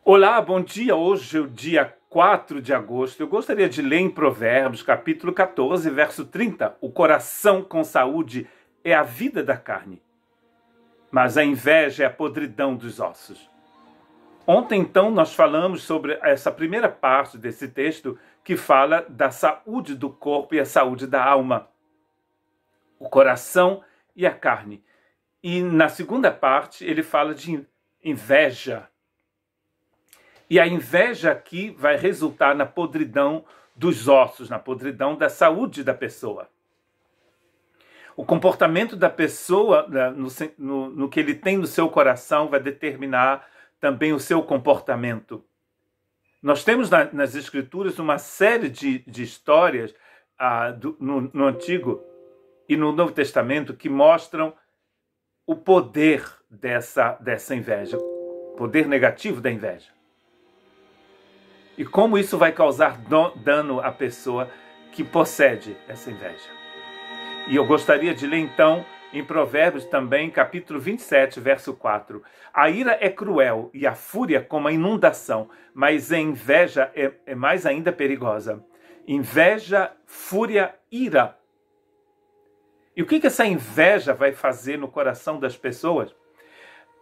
Olá, bom dia. Hoje é o dia 4 de agosto. Eu gostaria de ler em Provérbios, capítulo 14, verso 30. O coração com saúde é a vida da carne, mas a inveja é a podridão dos ossos. Ontem, então, nós falamos sobre essa primeira parte desse texto que fala da saúde do corpo e a saúde da alma, o coração e a carne. E na segunda parte ele fala de inveja. E a inveja aqui vai resultar na podridão dos ossos, na podridão da saúde da pessoa. O comportamento da pessoa, no que ele tem no seu coração, vai determinar também o seu comportamento. Nós temos nas Escrituras uma série de histórias no Antigo e no Novo Testamento que mostram o poder dessa inveja, o poder negativo da inveja. E como isso vai causar dano à pessoa que possede essa inveja. E eu gostaria de ler então em Provérbios também, capítulo 27, verso 4. A ira é cruel e a fúria como a inundação, mas a inveja é mais ainda perigosa. Inveja, fúria, ira. E o que essa inveja vai fazer no coração das pessoas?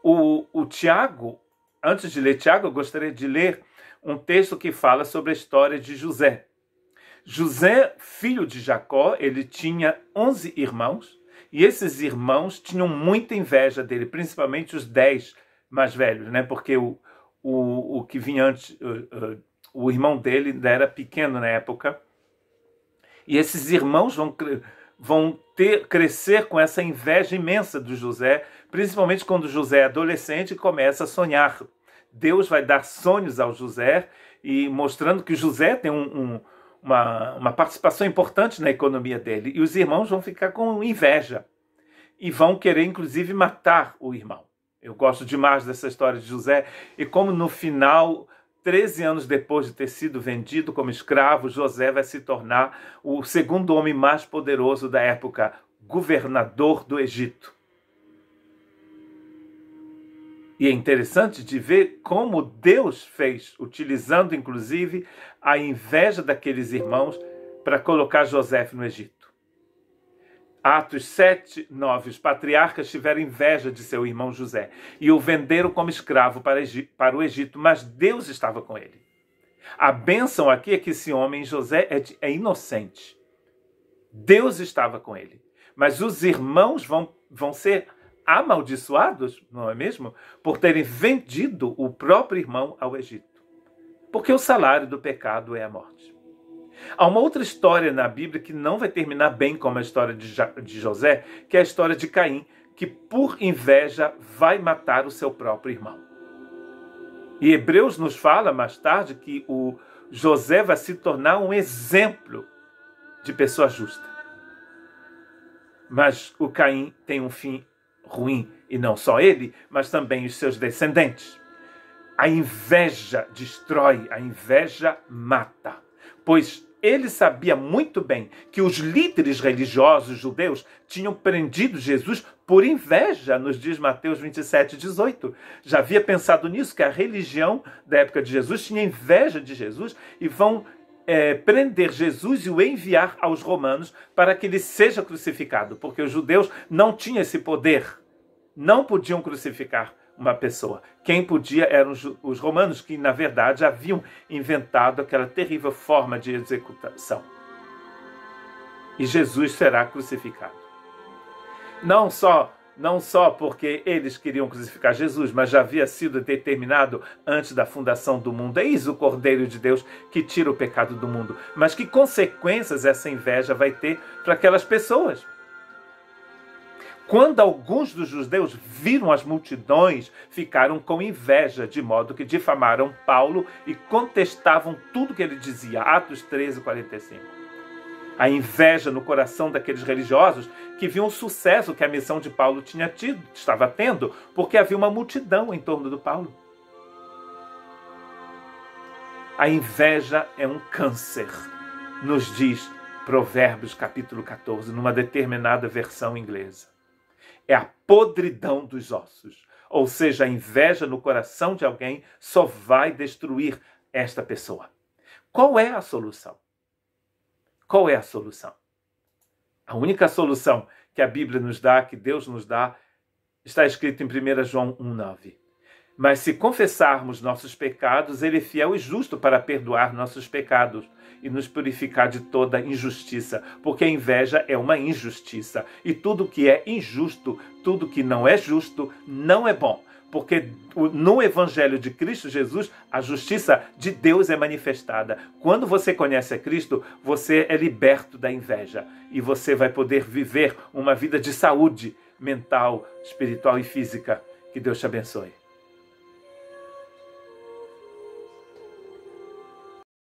O Tiago, antes de ler Tiago, eu gostaria de ler um texto que fala sobre a história de José. José, filho de Jacó, ele tinha 11 irmãos, e esses irmãos tinham muita inveja dele, principalmente os 10 mais velhos, né? Porque o que vinha antes, o irmão dele ainda era pequeno na época. E esses irmãos vão crescer com essa inveja imensa do José, principalmente quando José é adolescente e começa a sonhar. Deus vai dar sonhos ao José, e mostrando que José tem uma participação importante na economia dele. E os irmãos vão ficar com inveja e vão querer, inclusive, matar o irmão. Eu gosto demais dessa história de José. E como no final, 13 anos depois de ter sido vendido como escravo, José vai se tornar o segundo homem mais poderoso da época, governador do Egito. E é interessante de ver como Deus fez, utilizando inclusive a inveja daqueles irmãos para colocar José no Egito. Atos 7, 9. Os patriarcas tiveram inveja de seu irmão José e o venderam como escravo para o Egito, mas Deus estava com ele. A bênção aqui é que esse homem, José, é inocente. Deus estava com ele. Mas os irmãos vão ser amaldiçoados, não é mesmo? Por terem vendido o próprio irmão ao Egito. Porque o salário do pecado é a morte. Há uma outra história na Bíblia que não vai terminar bem como a história de José, que é a história de Caim, que por inveja vai matar o seu próprio irmão. E Hebreus nos fala mais tarde que o José vai se tornar um exemplo de pessoa justa. Mas o Caim tem um fim ruim, e não só ele, mas também os seus descendentes. A inveja destrói, a inveja mata, pois ele sabia muito bem que os líderes religiosos judeus tinham prendido Jesus por inveja, nos diz Mateus 27, 18. Já havia pensado nisso, que a religião da época de Jesus tinha inveja de Jesus e vão prender Jesus e o enviar aos romanos para que ele seja crucificado, porque os judeus não tinham esse poder, não podiam crucificar uma pessoa. Quem podia eram os romanos, que na verdade haviam inventado aquela terrível forma de execução. E Jesus será crucificado. Não só porque eles queriam crucificar Jesus, mas já havia sido determinado antes da fundação do mundo. Eis o Cordeiro de Deus que tira o pecado do mundo. Mas que consequências essa inveja vai ter para aquelas pessoas? Quando alguns dos judeus viram as multidões, ficaram com inveja, de modo que difamaram Paulo e contestavam tudo que ele dizia. Atos 13, 45. A inveja no coração daqueles religiosos que viam o sucesso que a missão de Paulo estava tendo, porque havia uma multidão em torno do Paulo. A inveja é um câncer, nos diz Provérbios capítulo 14, numa determinada versão inglesa. É a podridão dos ossos. ou seja, a inveja no coração de alguém, só vai destruir esta pessoa. Qual é a solução? Qual é a solução? A única solução que a Bíblia nos dá, que Deus nos dá, está escrito em 1 João 1,9. Mas se confessarmos nossos pecados, Ele é fiel e justo para perdoar nossos pecados e nos purificar de toda injustiça, porque a inveja é uma injustiça. E tudo que é injusto, tudo que não é justo, não é bom. Porque no Evangelho de Cristo Jesus, a justiça de Deus é manifestada. Quando você conhece a Cristo, você é liberto da inveja. E você vai poder viver uma vida de saúde mental, espiritual e física. Que Deus te abençoe.